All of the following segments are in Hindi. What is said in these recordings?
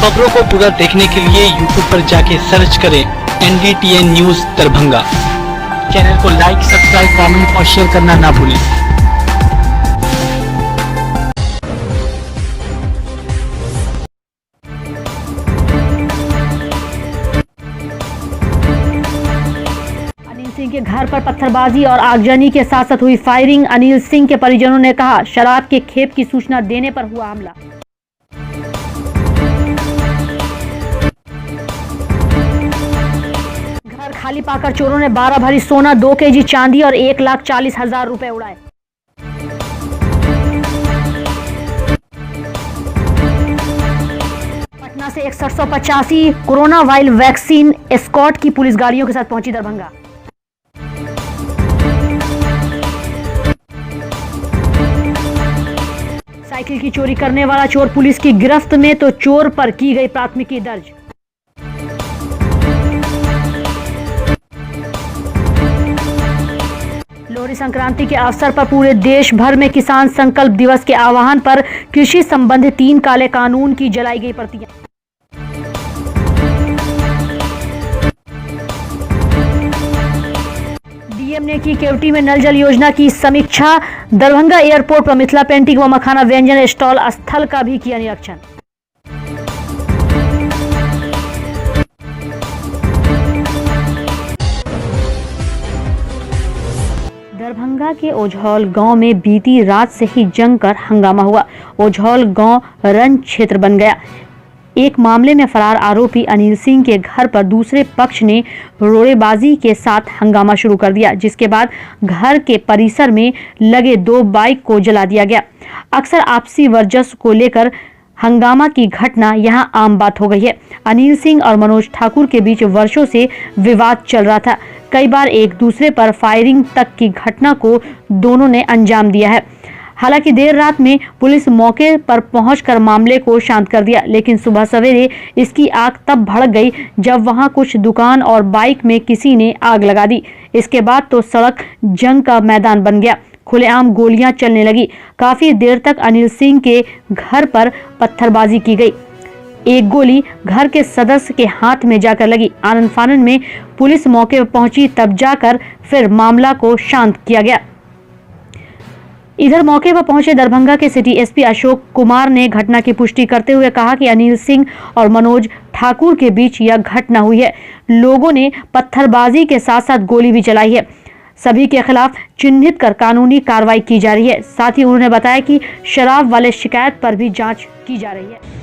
खबरों को पूरा देखने के लिए YouTube पर जाके सर्च करें NDTN न्यूज दरभंगा। चैनल को लाइक, सब्सक्राइब, कमेंट और शेयर करना ना भूलें। अनिल सिंह के घर पर पत्थरबाजी और आगजनी के साथ साथ हुई फायरिंग। अनिल सिंह के परिजनों ने कहा, शराब के खेप की सूचना देने पर हुआ हमला। घर खाली पाकर चोरों ने 12 भरी सोना, 2 केजी चांदी और 1,40,000 रुपए उड़ाए। पटना से 6185 कोरोना वायरस वैक्सीन एस्कॉर्ट की पुलिस गाड़ियों के साथ पहुंची दरभंगा। साइकिल की चोरी करने वाला चोर पुलिस की गिरफ्त में, तो चोर पर की गई प्राथमिकी दर्ज। लोहड़ी संक्रांति के अवसर पर पूरे देश भर में किसान संकल्प दिवस के आह्वान पर कृषि संबंधी 3 काले कानून की जलाई गई प्रतियां। डीएम ने की केवटी में नल जल योजना की समीक्षा। दरभंगा एयरपोर्ट पर मिथिला पेंटिंग व मखाना व्यंजन स्टॉल स्थल का भी किया निरीक्षण। दरभंगा के ओझौल गांव में बीती रात से ही जमकर हंगामा हुआ। ओझौल गांव रण क्षेत्र बन गया। एक मामले में फरार आरोपी अनिल सिंह के घर पर दूसरे पक्ष ने रोड़ेबाजी के साथ हंगामा शुरू कर दिया, जिसके बाद घर के परिसर में लगे 2 बाइक को जला दिया गया। अक्सर आपसी वर्चस्व को लेकर हंगामा की घटना यहां आम बात हो गई है। अनिल सिंह और मनोज ठाकुर के बीच वर्षों से विवाद चल रहा था। कई बार एक दूसरे पर फायरिंग तक की घटना को दोनों ने अंजाम दिया है। हालांकि देर रात में पुलिस मौके पर पहुंचकर मामले को शांत कर दिया, लेकिन सुबह सवेरे इसकी आग तब भड़क गई जब वहां कुछ दुकान और बाइक में किसी ने आग लगा दी। इसके बाद तो सड़क जंग का मैदान बन गया। खुलेआम गोलियां चलने लगी। काफी देर तक अनिल सिंह के घर पर पत्थरबाजी की गई। एक गोली घर के सदस्य के हाथ में जाकर लगी। आनन फानन में पुलिस मौके पर पहुंची, तब जाकर फिर मामला को शांत किया गया। इधर मौके पर पहुंचे दरभंगा के सिटी एसपी अशोक कुमार ने घटना की पुष्टि करते हुए कहा कि अनिल सिंह और मनोज ठाकुर के बीच यह घटना हुई है। लोगों ने पत्थरबाजी के साथ साथ गोली भी चलाई है। सभी के खिलाफ चिन्हित कर कानूनी कार्रवाई की जा रही है। साथ ही उन्होंने बताया कि शराब वाले शिकायत पर भी जांच की जा रही है।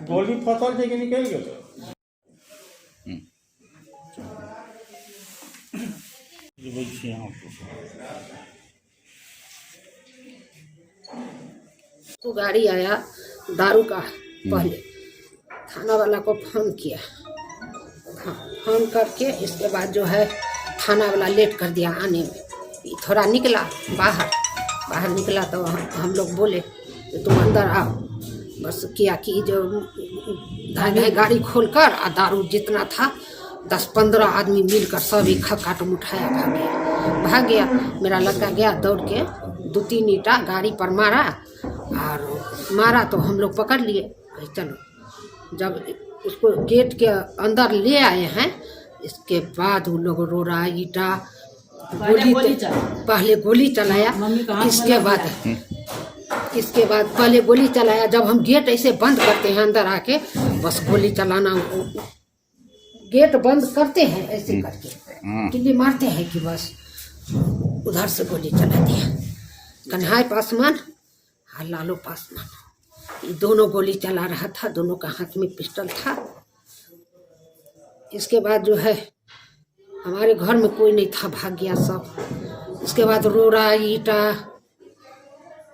गोली फसल थे कि निकल गए थे? तो गाड़ी आया दारू का, पहले थाना वाला को फोन किया। फोन करके इसके बाद जो है थाना वाला लेट कर दिया आने में। थोड़ा निकला बाहर निकला तो हम लोग बोले कि तुम अंदर आओ। बस किया कि जो गाड़ी खोलकर और दारू जितना था 10-15 आदमी मिलकर सब एक काटम उठाया, भाग गया। मेरा लड़का गया दौड़ के 2-3 ईंटा गाड़ी पर मारा तो हम लोग पकड़ लिए। चलो, जब उसको गेट के अंदर ले आए हैं, इसके बाद वो लोग रोड़ा ईंटा पहले गोली चलाया। इसके बाद पहले गोली चलाया। जब हम गेट ऐसे बंद करते हैं अंदर आके, बस गोली चलाना, गेट बंद करते हैं ऐसे करके किल्ली मारते हैं कि बस उधर से गोली चला दिया। कन्हैया पासवान और लालू पासवान, ये दोनों गोली चला रहा था। दोनों का हाथ में पिस्टल था। इसके बाद जो है हमारे घर में कोई नहीं था, भाग गया सब। इसके बाद रोड़ा ईंटा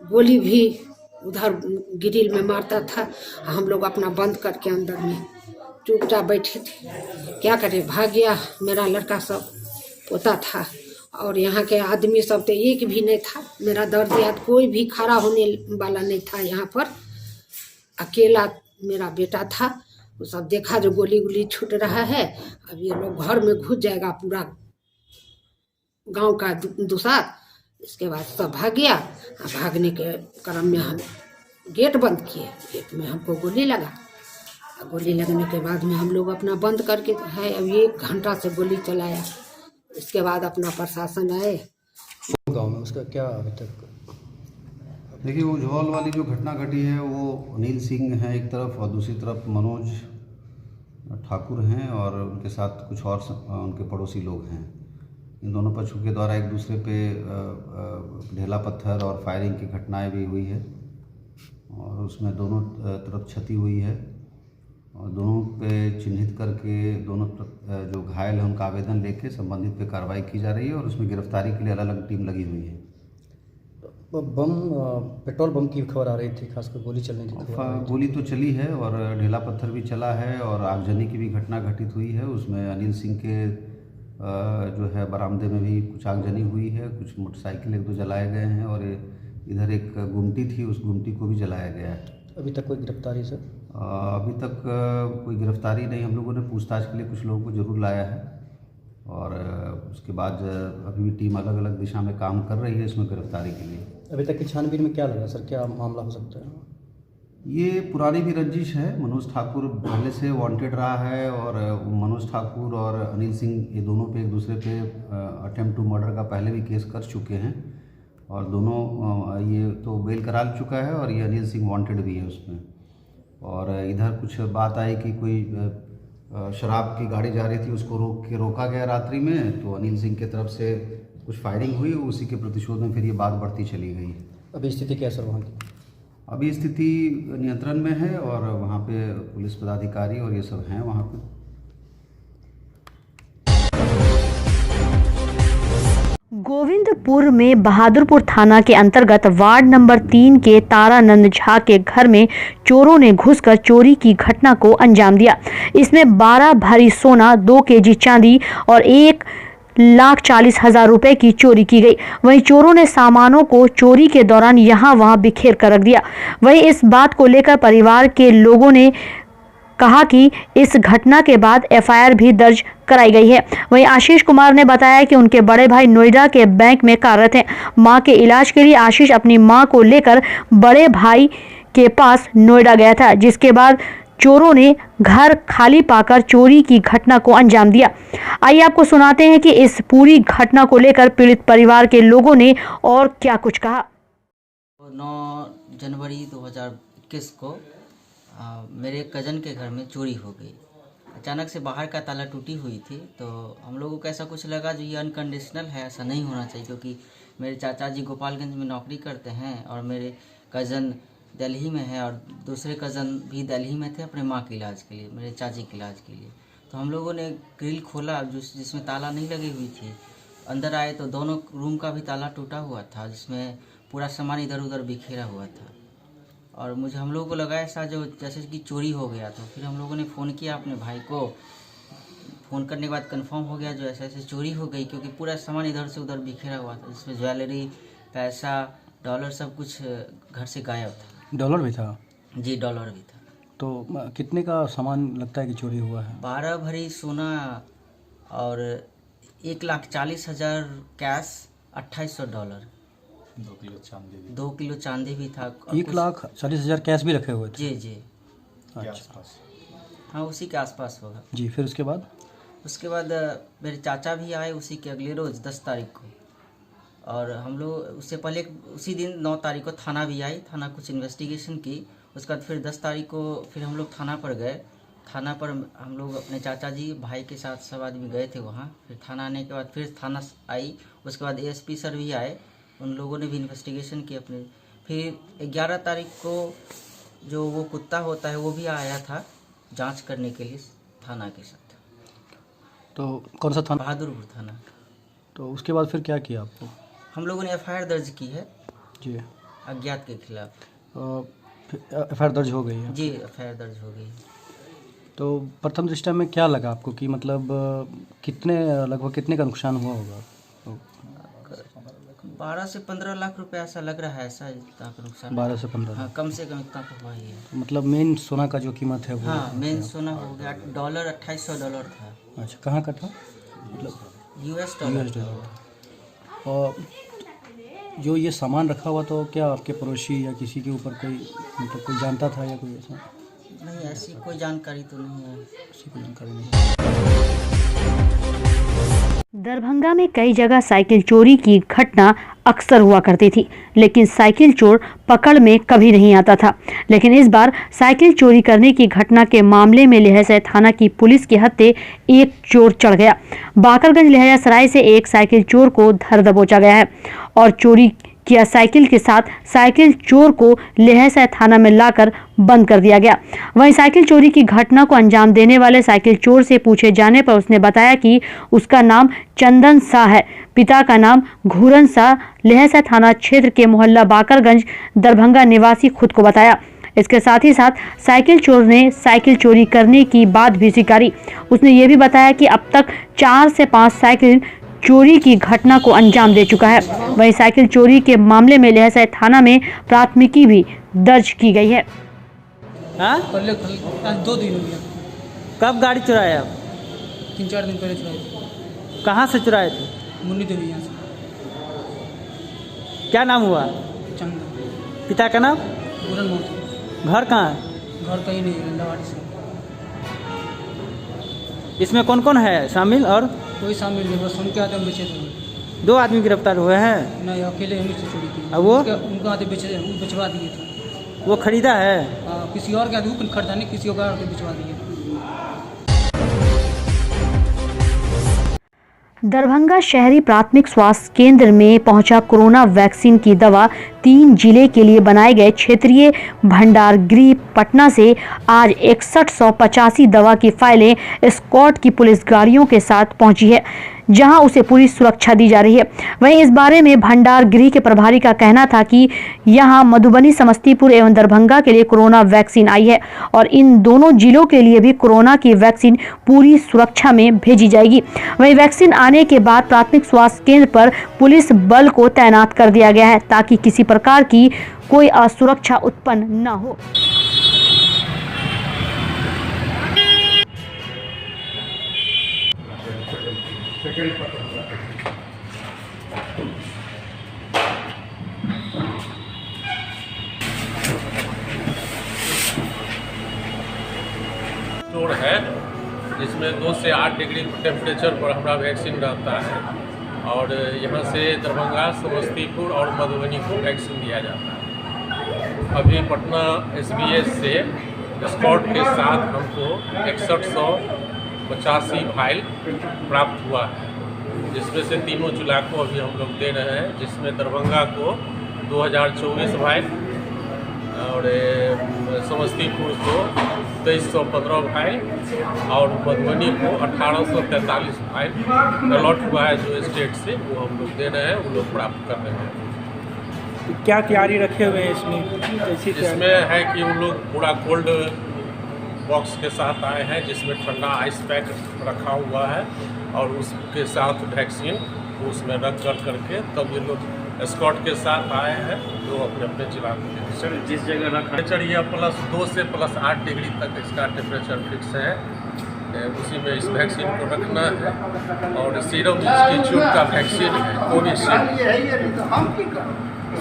गोली भी उधर ग्रिल में मारता था। हम लोग अपना बंद करके अंदर में चुपचाप बैठे थे। क्या करें, भाग गया। मेरा लड़का सब पोता था और यहाँ के आदमी सब तो एक भी नहीं था। मेरा दर्द याद कोई भी खड़ा होने वाला नहीं था। यहाँ पर अकेला मेरा बेटा था, वो सब देखा जो गोली गोली छूट रहा है, अब ये लोग घर में घुस जाएगा पूरा गांव का दुसार। इसके बाद सब भाग गया। भागने के क्रम में हम गेट बंद किए, गेट में हमको गोली लगा। गोली लगने के बाद में हम लोग अपना बंद करके है, अब 1 घंटा से गोली चलाया। इसके बाद अपना प्रशासन आए। गाँव में उसका क्या अभी तक? देखिए, उज्जवल वाली जो घटना घटी है वो अनिल सिंह हैं एक तरफ और दूसरी तरफ मनोज ठाकुर हैं और उनके साथ कुछ और उनके पड़ोसी लोग हैं। इन दोनों पक्षों के द्वारा एक दूसरे पे ढेला पत्थर और फायरिंग की घटनाएं भी हुई है और उसमें दोनों तरफ क्षति हुई है और दोनों पे चिन्हित करके दोनों जो घायल हैं उनका आवेदन लेके संबंधित पे कार्रवाई की जा रही है और उसमें गिरफ्तारी के लिए अलग अलग टीम लगी हुई है। पेट्रोल बम की खबर आ रही थी, खासकर गोली चलने की खबर आ रही थी। गोली तो चली है और ढेला पत्थर भी चला है और आगजनी की भी घटना घटित हुई है। उसमें अनिल सिंह के जो है बरामदे में भी कुछ आगजनी हुई है, कुछ मोटरसाइकिल 1-2 जलाए गए हैं और इधर एक गुमटी थी, उस गुमटी को भी जलाया गया है। अभी तक कोई गिरफ्तारी सर? अभी तक कोई गिरफ्तारी नहीं। हम लोगों ने पूछताछ के लिए कुछ लोगों को ज़रूर लाया है और उसके बाद अभी भी टीम अलग अलग दिशा में काम कर रही है इसमें गिरफ्तारी के लिए। अभी तक की छानबीन में क्या लगा सर, क्या मामला हो सकता है? ये पुरानी भी रंजिश है। मनोज ठाकुर पहले से वांटेड रहा है और मनोज ठाकुर और अनिल सिंह ये दोनों पे एक दूसरे पे अटेम्प्ट टू मर्डर का पहले भी केस कर चुके हैं और दोनों ये तो बेल करा चुका है और ये अनिल सिंह वांटेड भी है उसमें। और इधर कुछ बात आई कि कोई शराब की गाड़ी जा रही थी, उसको रोका गया रात्रि में, तो अनिल सिंह की तरफ से कुछ फायरिंग हुई, उसी के प्रतिशोध में फिर ये बात बढ़ती चली गई। अभी स्थिति क्या सर वहाँ की? अभी स्थिति नियंत्रण में है और वहाँ पे पुलिस पदाधिकारी और ये सब हैं वहाँ पे। गोविंदपुर में बहादुरपुर थाना के अंतर्गत वार्ड नंबर 3 के तारानंद झा के घर में चोरों ने घुसकर चोरी की घटना को अंजाम दिया। इसमें 12 भरी सोना, 2 केजी चांदी और 1,40,000 रुपए की चोरी की गई। वहीं चोरों ने सामानों को चोरी के दौरान यहां-वहां बिखेर कर रख दिया। वहीं इस बात को लेकर परिवार के लोगों ने कहा कि इस घटना के बाद एफआईआर भी दर्ज कराई गई है। वहीं आशीष कुमार ने बताया कि उनके बड़े भाई नोएडा के बैंक में कार्यरत हैं। मां के इलाज के लिए आशीष अपनी मां को लेकर बड़े भाई के पास नोएडा गया था, जिसके बाद चोरों ने घर खाली पाकर चोरी की घटना को अंजाम दिया। आइए आपको सुनाते हैं कि इस पूरी घटना को लेकर पीड़ित परिवार के लोगों ने और क्या कुछ कहा। 9 जनवरी 2021 को मेरे कज़न के घर में चोरी हो गई। अचानक से बाहर का ताला टूटी हुई थी, तो हम लोगों को ऐसा कुछ लगा जो ये अनकंडीशनल है, ऐसा नहीं होना चाहिए, क्योंकि मेरे चाचा जी गोपालगंज में नौकरी करते हैं और मेरे कज़न दिल्ली में है और दूसरे कज़न भी दिल्ली में थे अपने माँ के इलाज के लिए, मेरे चाची के इलाज के लिए। तो हम लोगों ने ग्रिल खोला जिसमें ताला नहीं लगी हुई थी। अंदर आए तो दोनों रूम का भी ताला टूटा हुआ था, जिसमें पूरा सामान इधर उधर बिखेरा हुआ था। और हम लोगों को लगा ऐसा जो जैसे कि चोरी हो गया। तो फिर हम लोगों ने फ़ोन किया अपने भाई को। फ़ोन करने के बाद कंफर्म हो गया जो ऐसे ऐसे चोरी हो गई, क्योंकि पूरा सामान इधर से उधर बिखेरा हुआ था, जिसमें ज्वेलरी, पैसा, डॉलर सब कुछ घर से गायब था। डॉलर भी था? जी, डॉलर भी था। तो कितने का सामान लगता है कि चोरी हुआ है? 12 भरी सोना और 1,40,000 कैश, 2,800 डॉलर, 2 किलो चांदी भी था। 1,40,000 कैश भी रखे हुए थे? जी जी। अच्छा, हाँ उसी के आसपास होगा जी। फिर उसके बाद मेरे चाचा भी आए उसी के अगले रोज़ 10 तारीख को, और हम लोग उससे पहले उसी दिन 9 तारीख को थाना भी आई। थाना कुछ इन्वेस्टिगेशन की, उसके बाद फिर 10 तारीख को फिर हम लोग थाना पर गए। थाना पर हम लोग अपने चाचा जी भाई के साथ सब आदमी गए थे वहाँ। फिर थाना आने के बाद फिर थाना आई, उसके बाद एएसपी सर भी आए, उन लोगों ने भी इन्वेस्टिगेशन की अपने। फिर 11 तारीख को जो वो कुत्ता होता है वो भी आया था जांच करने के लिए थाना के साथ। तो कौन सा थाना? बहादुरपुर थाना। तो उसके बाद फिर क्या किया आपको? हम लोगों ने एफआईआर दर्ज की है जी, अज्ञात के खिलाफ। एफआईआर दर्ज हो गई है? जी, एफआईआर दर्ज हो गई। तो प्रथम दृष्टया में क्या लगा आपको कि मतलब लगभग कितने का नुकसान हुआ होगा? 12 से 15 लाख रुपए ऐसा लग रहा है, ऐसा इतना का नुकसान। 12 से 15। हाँ, कम से कम इतना तो हुआ ही है। मतलब मेन सोना का जो कीमत है वो? हाँ, मेन सोना हो गया डॉलर, $2800 था। अच्छा, कहाँ का था? मतलब US डॉलर। था। और जो ये सामान रखा हुआ तो क्या आपके पड़ोसी या किसी के ऊपर कोई मतलब कोई जानता था या कोई ऐसा? नहीं, ऐसी कोई जानकारी तो नहीं है। ऐसी कोई जानकारी नहीं। दरभंगा में कई जगह साइकिल चोरी की घटना अक्सर हुआ करती थी, लेकिन साइकिल चोर पकड़ में कभी नहीं आता था। लेकिन इस बार साइकिल चोरी करने की घटना के मामले में लहरासराय थाना की पुलिस के हत्थे एक चोर चढ़ गया। बाकरगंज लहरासराय से एक साइकिल चोर को धर दबोचा गया है और चोरी किया साइकिल के साथ साइकिल चोर को लहरासराय थाना में लाकर बंद कर दिया गया। वहीं साइकिल चोरी की घटना को अंजाम देने वाले साइकिल चोर से पूछे जाने पर उसने बताया कि उसका नाम चंदन शाह है, पिता का नाम घूरन शाह, लहरासराय थाना क्षेत्र के मोहल्ला बाकरगंज दरभंगा निवासी खुद को बताया। इसके साथ ही साथ साइकिल चोर ने साइकिल चोरी करने की बात भी स्वीकारी। उसने ये भी बताया कि अब तक 4 से 5 साइकिल चोरी की घटना को अंजाम दे चुका है। वहीं साइकिल चोरी के मामले में लहरासराय थाना में प्राथमिकी भी दर्ज की गई है। हाँ? कल 2 दिन हो गया। कब गाड़ी चुराया आप? 3-4 दिन पहले चुराए। कहाँ से चुराए थे? मुन्नी देवी यहाँ से। क्या नाम हुआ? चंदा। पिता का नाम? पूरन मोती। घर कहाँ है? घर कहीं नहीं है, लंडावाड़ी से। इसमें कौन कौन है शामिल? और कोई शामिल नहीं, बस उनके हाथ में बेचे थे। 2 आदमी गिरफ्तार हुए हैं। नहीं, अकेले हम से चोरी की। और वो? उनके हाथ बेचे, वो बेचवा दिए थे। वो खरीदा है? किसी और के हाथ खरीदा नहीं, किसी और के बेचवा दिए। दरभंगा शहरी प्राथमिक स्वास्थ्य केंद्र में पहुंचा कोरोना वैक्सीन की दवा 3 जिले के लिए बनाए गए क्षेत्रीय भंडार गृह पटना से आज 6185 दवा की फाइलें एस्कॉर्ट की पुलिस गाड़ियों के साथ पहुंची है, जहां उसे पूरी सुरक्षा दी जा रही है। वहीं इस बारे में भंडार गृह के प्रभारी का कहना था कि यहां मधुबनी, समस्तीपुर एवं दरभंगा के लिए कोरोना वैक्सीन आई है और इन दोनों जिलों के लिए भी कोरोना की वैक्सीन पूरी सुरक्षा में भेजी जाएगी। वहीं वैक्सीन आने के बाद प्राथमिक स्वास्थ्य केंद्र पर पुलिस बल को तैनात कर दिया गया है ताकि किसी प्रकार की कोई असुरक्षा उत्पन्न न हो। स्टोर है जिसमें 2 से 8 डिग्री टेम्परेचर पर हमारा वैक्सीन रहता है और यहाँ से दरभंगा, समस्तीपुर और मधुबनी को वैक्सीन दिया जाता है। अभी पटना SBS से एस्कॉर्ट के साथ हमको 6185 फाइल प्राप्त हुआ है, जिसमें से तीनों जिला को अभी हम लोग दे रहे हैं, जिसमें दरभंगा को 2024 फाइल और समस्तीपुर को 2315 फाइल और मधुबनी को 1843 फाइल अलॉट हुआ है जो स्टेट से, वो हम लोग दे रहे हैं, वो लोग प्राप्त कर रहे हैं। क्या तैयारी रखे हुए हैं इसमें? इसमें है कि उन लोग पूरा कोल्ड बॉक्स के साथ आए हैं, जिसमें ठंडा आइस पैक रखा हुआ है और उसके साथ वैक्सीन उसमें रख करके तब ये लोग एस्कॉर्ट के साथ आए हैं जो अपने अपने जिला में। सर, जिस जगह रखा टेम्परेचर यह +2 से +8 डिग्री तक इसका टेम्परेचर फिक्स है, उसी में इस वैक्सीन को रखना है। और सीरम इंस्टीट्यूट का वैक्सीन है कोविशील्ड।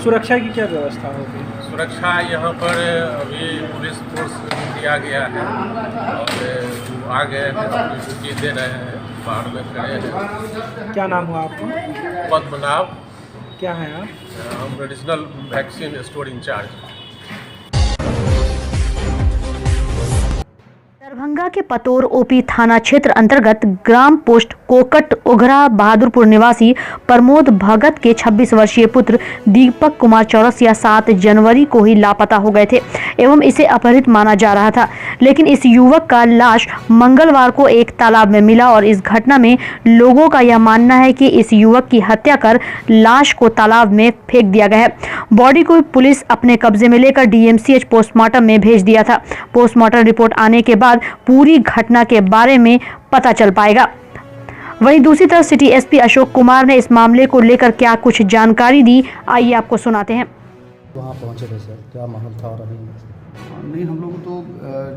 सुरक्षा की क्या व्यवस्था होगी? सुरक्षा यहाँ पर अभी पुलिस फोर्स दिया गया है और आ गए हैं, ड्यूटी दे रहे हैं, बाहर में खड़े हैं। क्या नाम हुआ आपका? पद्मनाभ। क्या है आप? हम regional vaccine store incharge. Darbhanga के पतोर ओपी थाना क्षेत्र अंतर्गत ग्राम पोस्ट कोकट ओघरा बहादुरपुर निवासी प्रमोद भगत के 26 वर्षीय पुत्र दीपक कुमार चौरसिया 7 जनवरी को ही लापता हो गए थे एवं इसे अपहरित माना जा रहा था। लेकिन इस युवक का लाश मंगलवार को एक तालाब में मिला और इस घटना में लोगों का यह मानना है कि इस युवक की हत्या कर लाश को तालाब में फेंक दिया गया है। बॉडी को पुलिस अपने कब्जे में लेकर DMCH पोस्टमार्टम में भेज दिया था। पोस्टमार्टम रिपोर्ट आने के बाद पूरी घटना के बारे में पता चल पाएगा। वहीं दूसरी तरफ सिटी एसपी अशोक कुमार ने इस मामले को लेकर क्या कुछ जानकारी दी, आइए आपको सुनाते हैं। वहाँ पहुँचे थे सर, क्या माहौल था? और अभी नहीं, हम लोग तो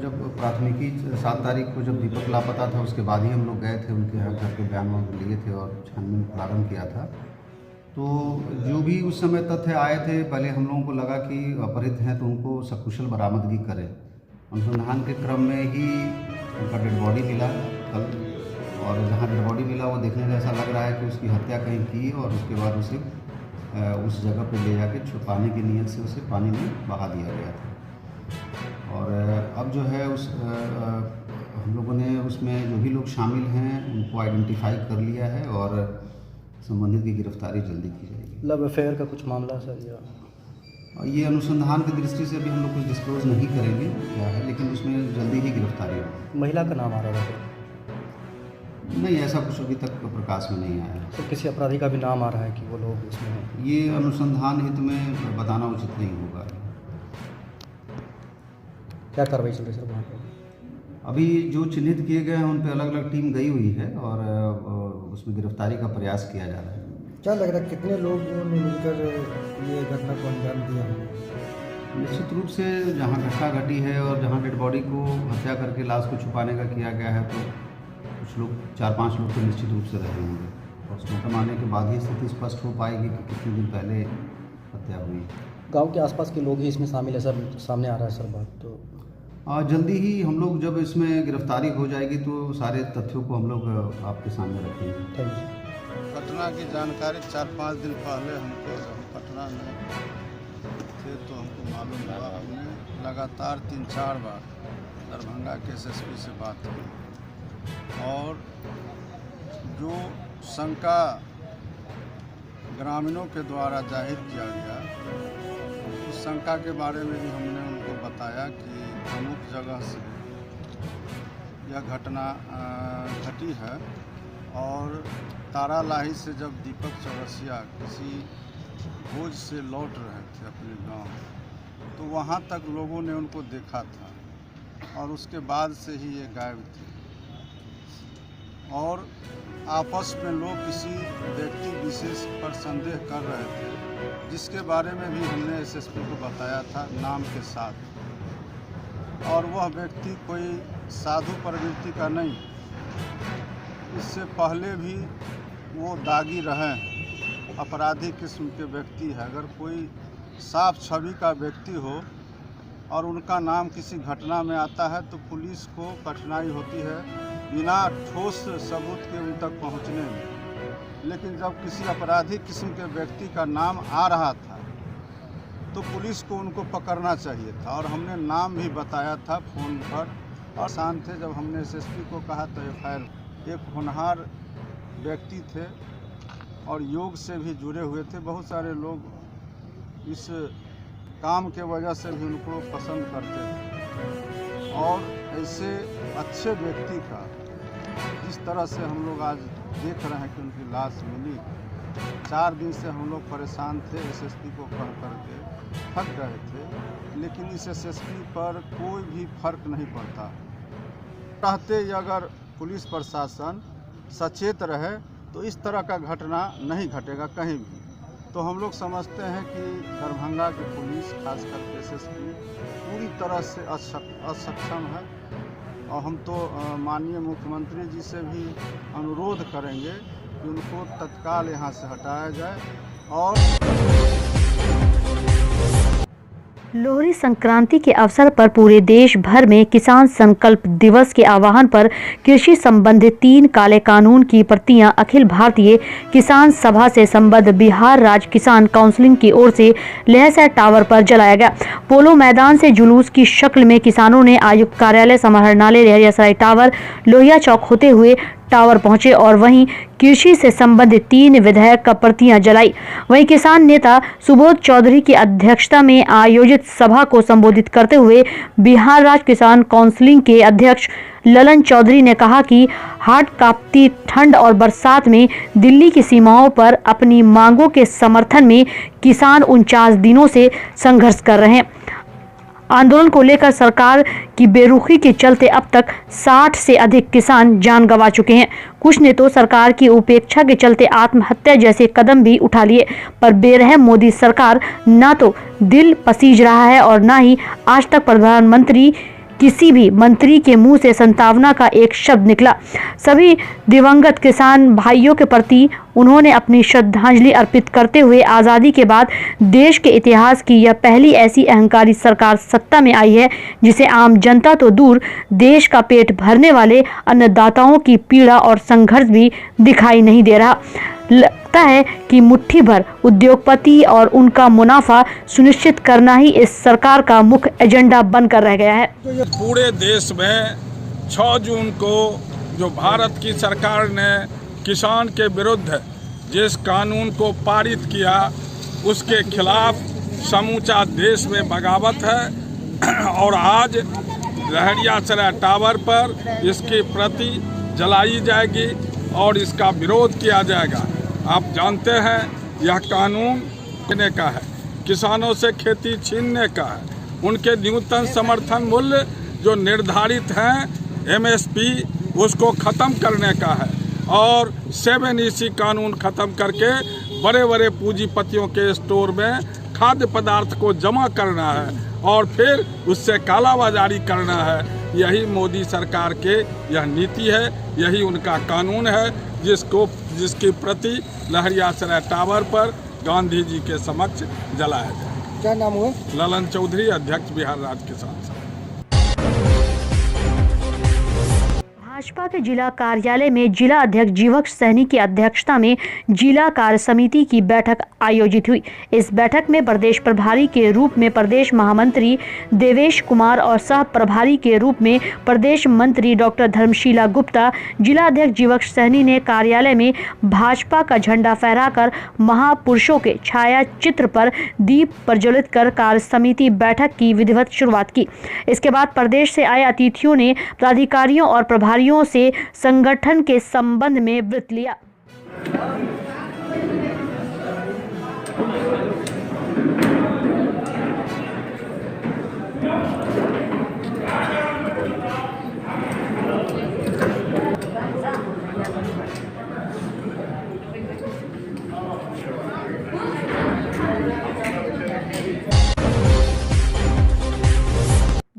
जब प्राथमिकी 7 तारीख को जब दीपक लापता था उसके बाद ही हम लोग गए थे उनके यहाँ, घर के बयान लिए थे और छानबीन प्रारंभ किया था। तो जो भी उस समय तथ्य आए थे, पहले हम लोगों को लगा कि अपहृत हैं तो उनको सकुशल बरामदगी करें। अनुसंधान के क्रम में ही उनका डेड बॉडी मिला कल, और जहाँ डेड बॉडी मिला वो देखने में ऐसा लग रहा है कि उसकी हत्या कहीं की और उसके बाद उसे उस जगह पे ले जाके छुपाने की नीयत से उसे पानी में बहा दिया गया था। और अब जो है हम लोगों ने उसमें जो भी लोग शामिल हैं उनको आइडेंटिफाई कर लिया है और संबंधित की गिरफ्तारी जल्दी की जाएगी। लव अफेयर का कुछ मामला सर? ये अनुसंधान की दृष्टि से अभी हम लोग कुछ डिस्क्लोज नहीं करेंगे क्या है, लेकिन उसमें जल्दी ही गिरफ्तारी होगी। महिला का नाम आ रहा है? नहीं, ऐसा कुछ अभी तक प्रकाश में नहीं आया है। सर किसी अपराधी का भी नाम आ रहा है कि वो लोग इसमें हैं? ये अनुसंधान हित में बताना उचित नहीं होगा। क्या कार्रवाई चल रही है सर वहाँ पर? अभी जो चिन्हित किए गए हैं उन पर अलग अलग टीम गई हुई है और उसमें गिरफ्तारी का प्रयास किया जा रहा है। क्या लग रहा है कितने लोगों ने मिलकर ये घटना को अंजाम दिया? निश्चित रूप से जहाँ घटना घटी है और जहाँ डेड बॉडी को हत्या करके लाश को छुपाने का किया गया है, तो कुछ लोग 4-5 लोग तो निश्चित रूप से रहे होंगे। पोस्टमार्टम आने के बाद ही स्थिति स्पष्ट हो पाएगी कि कितने दिन पहले हत्या हुई। गांव के आसपास के लोग ही इसमें शामिल है सर, सामने आ रहा है सर बात? तो जल्दी ही हम लोग जब इसमें गिरफ्तारी हो जाएगी तो सारे तथ्यों को हम लोग आपके सामने रखेंगे। Thank you. घटना की जानकारी 4-5 दिन पहले हमको, जब पटना में थे तो हमको मालूम हुआ। हमने लगातार 3-4 बार दरभंगा के एसएसपी से बात की और जो शंका ग्रामीणों के द्वारा जाहिर किया गया, उस शंका के बारे में भी हमने उनको बताया कि अमुक जगह से यह घटना घटी है और तारालाही से जब दीपक चौरसिया किसी भोज से लौट रहे थे अपने गांव, तो वहां तक लोगों ने उनको देखा था और उसके बाद से ही ये गायब थे। और आपस में लोग किसी व्यक्ति विशेष पर संदेह कर रहे थे, जिसके बारे में भी हमने एसएसपी को बताया था नाम के साथ। और वह व्यक्ति कोई साधु प्रवृत्ति का नहीं, इससे पहले भी वो दागी रहे अपराधी किस्म के व्यक्ति है। अगर कोई साफ छवि का व्यक्ति हो और उनका नाम किसी घटना में आता है तो पुलिस को कठिनाई होती है बिना ठोस सबूत के उन तक पहुंचने में। लेकिन जब किसी अपराधी किस्म के व्यक्ति का नाम आ रहा था तो पुलिस को उनको पकड़ना चाहिए था और हमने नाम भी बताया था फ़ोन पर। और शांत थे जब हमने एसएसपी को कहा तो एफआईआर। एक होनहार व्यक्ति थे और योग से भी जुड़े हुए थे। बहुत सारे लोग इस काम के वजह से भी उनको पसंद करते थे। और ऐसे अच्छे व्यक्ति का जिस तरह से हम लोग आज देख रहे हैं कि उनकी लाश मिली, 4 दिन से हम लोग परेशान थे, एसएसपी को कह करके थक गए थे, लेकिन इस एसएसपी पर कोई भी फर्क नहीं पड़ता। रहते ही अगर पुलिस प्रशासन सचेत रहे तो इस तरह का घटना नहीं घटेगा कहीं भी। तो हम लोग समझते हैं कि दरभंगा की पुलिस खासकर एसएसपी पूरी तरह से असक्षम है और हम तो माननीय मुख्यमंत्री जी से भी अनुरोध करेंगे कि उनको तत्काल यहाँ से हटाया जाए। और लोहड़ी संक्रांति के अवसर पर पूरे देश भर में किसान संकल्प दिवस के आह्वान पर कृषि संबंधित 3 काले कानून की प्रतियां अखिल भारतीय किसान सभा से संबद्ध बिहार राज्य किसान काउंसिल की ओर से लहसर टावर पर जलाया गया। पोलो मैदान से जुलूस की शक्ल में किसानों ने आयुक्त कार्यालय समाहरणालय लहरियासराय टावर लोहिया चौक होते हुए टावर पहुंचे और वहीं कृषि से संबंधित 3 विधेयक का प्रतियां जलाई। वहीं किसान नेता सुबोध चौधरी की अध्यक्षता में आयोजित सभा को संबोधित करते हुए बिहार राज्य किसान काउंसिल के अध्यक्ष ललन चौधरी ने कहा कि हाथ कांपती ठंड और बरसात में दिल्ली की सीमाओं पर अपनी मांगों के समर्थन में किसान 49 दिनों से संघर्ष कर रहे हैं। आंदोलन को लेकर सरकार की बेरुखी के चलते अब तक 60 से अधिक किसान जान गंवा चुके हैं। कुछ ने तो सरकार की उपेक्षा के चलते आत्महत्या जैसे कदम भी उठा लिए, पर बेरहम मोदी सरकार ना तो दिल पसीज रहा है और ना ही आज तक प्रधानमंत्री किसी भी मंत्री के मुंह से संतावना का एक शब्द निकला। सभी दिवंगत किसान भाइयों के प्रति उन्होंने अपनी श्रद्धांजलि अर्पित करते हुए आज़ादी के बाद देश के इतिहास की यह पहली ऐसी अहंकारी सरकार सत्ता में आई है जिसे आम जनता तो दूर, देश का पेट भरने वाले अन्नदाताओं की पीड़ा और संघर्ष भी दिखाई नहीं दे रहा। लगता है कि मुट्ठी भर उद्योगपति और उनका मुनाफा सुनिश्चित करना ही इस सरकार का मुख्य एजेंडा बनकर रह गया है। पूरे देश में 6 जून को जो भारत की सरकार ने किसान के विरुद्ध जिस कानून को पारित किया उसके खिलाफ समूचा देश में बगावत है और आज लहरियासराय टावर पर इसकी प्रति जलाई जाएगी और इसका विरोध किया जाएगा। आप जानते हैं यह कानून लेने का है, किसानों से खेती छीनने का है, उनके न्यूनतम समर्थन मूल्य जो निर्धारित हैं एमएसपी उसको ख़त्म करने का है और 7EC कानून ख़त्म करके बड़े बड़े पूंजीपतियों के स्टोर में खाद्य पदार्थ को जमा करना है और फिर उससे कालाबाजारी करना है। यही मोदी सरकार के यह नीति है, यही उनका कानून है जिसकी प्रति लहरियासराय टावर पर गांधी जी के समक्ष जलाया जाए। क्या नाम हुआ? ललन चौधरी, अध्यक्ष बिहार राज्य किसान संघ। भाजपा के जिला कार्यालय में जिला अध्यक्ष जीवक सहनी की अध्यक्षता में जिला कार्य समिति की बैठक आयोजित हुई। इस बैठक में प्रदेश प्रभारी के रूप में प्रदेश महामंत्री देवेश कुमार और सह प्रभारी के रूप में प्रदेश मंत्री डॉक्टर धर्मशीला गुप्ता, जिला अध्यक्ष जीवक सहनी ने कार्यालय में भाजपा का झंडा फहराकर महापुरुषों के छाया चित्र पर दीप प्रज्वलित कर कार्य समिति बैठक की विधिवत शुरुआत की। इसके बाद प्रदेश से आए अतिथियों ने पदाधिकारियों और प्रभारियों से संगठन के संबंध में व्रत लिया।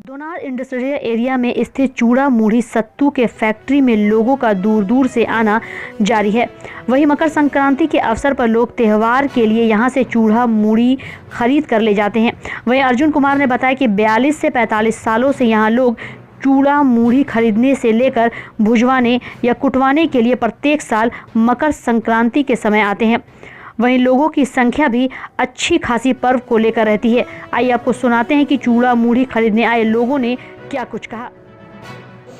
दोनार इंडस्ट्रियल एरिया में स्थित चूड़ा मुढ़ी सत्तू के फैक्ट्री में लोगों का दूर दूर से आना जारी है। वहीं मकर संक्रांति के अवसर पर लोग त्यौहार के लिए यहां से चूड़ा मुढ़ी खरीद कर ले जाते हैं। वहीं अर्जुन कुमार ने बताया कि 42 से 45 सालों से यहां लोग चूड़ा मुढ़ी खरीदने से लेकर भुजवाने या कुटवाने के लिए प्रत्येक साल मकर संक्रांति के समय आते हैं। वहीं लोगों की संख्या भी अच्छी खासी पर्व को लेकर रहती है। आइए आपको सुनाते हैं कि चूड़ा मुढ़ी खरीदने आए लोगों ने क्या कुछ कहा।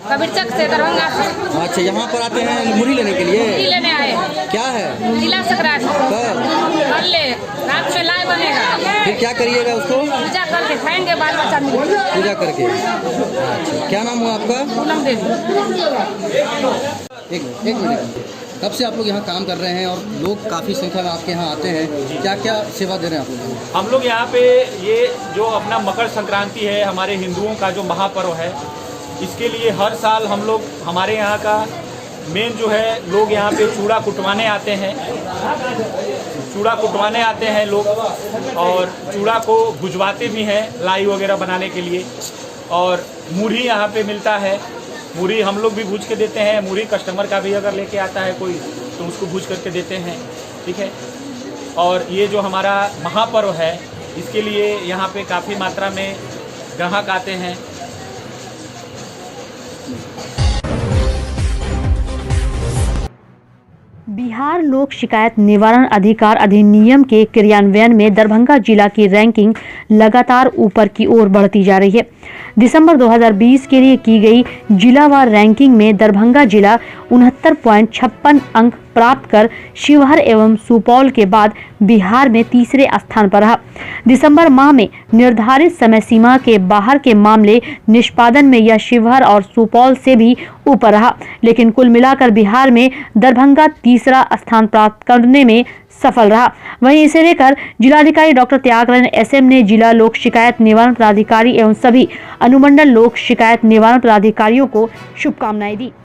कबीरचक से, दरभंगा से। अच्छा, यहाँ पर आते हैं मुढ़ी लेने के लिए? मुढ़ी लेने आए। क्या है? जिला संक्रांति कल ले रात से लाए बनेगा। फिर क्या करिएगा उसको? पूजा करके खाएंगे, बाल बच्चा मिलेगा। पूजा करके। अच्छा, क्या नाम हुआ आपका? पूनम देवी। एक मिनट, कब से आप लोग यहाँ काम कर रहे हैं और लोग काफ़ी संख्या में आपके यहाँ आते हैं, क्या क्या सेवा दे रहे हैं आप लोग? हम लोग यहाँ पे ये जो अपना मकर संक्रांति है, हमारे हिंदुओं का जो महापर्व है, इसके लिए हर साल हम लोग हमारे यहाँ का मेन जो है लोग यहाँ पे चूड़ा कुटवाने आते हैं। चूड़ा कुटवाने आते हैं लोग और चूड़ा को भुजवाते भी हैं लाई वगैरह बनाने के लिए। और मुढ़ी यहाँ पे मिलता है, मुढ़ी हम लोग भी भूज के देते हैं। मुढ़ी कस्टमर का भी अगर लेके आता है कोई तो उसको भूज करके देते हैं, ठीक है। और ये जो हमारा महापर्व है इसके लिए यहाँ पे काफ़ी मात्रा में ग्राहक आते हैं। बिहार लोक शिकायत निवारण अधिकार अधिनियम के क्रियान्वयन में दरभंगा जिला की रैंकिंग लगातार ऊपर की ओर बढ़ती जा रही है। दिसंबर 2020 के लिए की गई जिलावार रैंकिंग में दरभंगा जिला 69.56 अंक प्राप्त कर शिवहर एवं सुपौल के बाद बिहार में तीसरे स्थान पर रहा। दिसंबर माह में निर्धारित समय सीमा के बाहर के मामले निष्पादन में यह शिवहर और सुपौल से भी ऊपर रहा, लेकिन कुल मिलाकर बिहार में दरभंगा तीसरा स्थान प्राप्त करने में सफल रहा। वहीं इसे लेकर जिलाधिकारी डॉक्टर त्यागराजन एसएम ने जिला लोक शिकायत निवारण पदाधिकारी एवं सभी अनुमंडल लोक शिकायत निवारण पदाधिकारियों को शुभकामनाएं दी।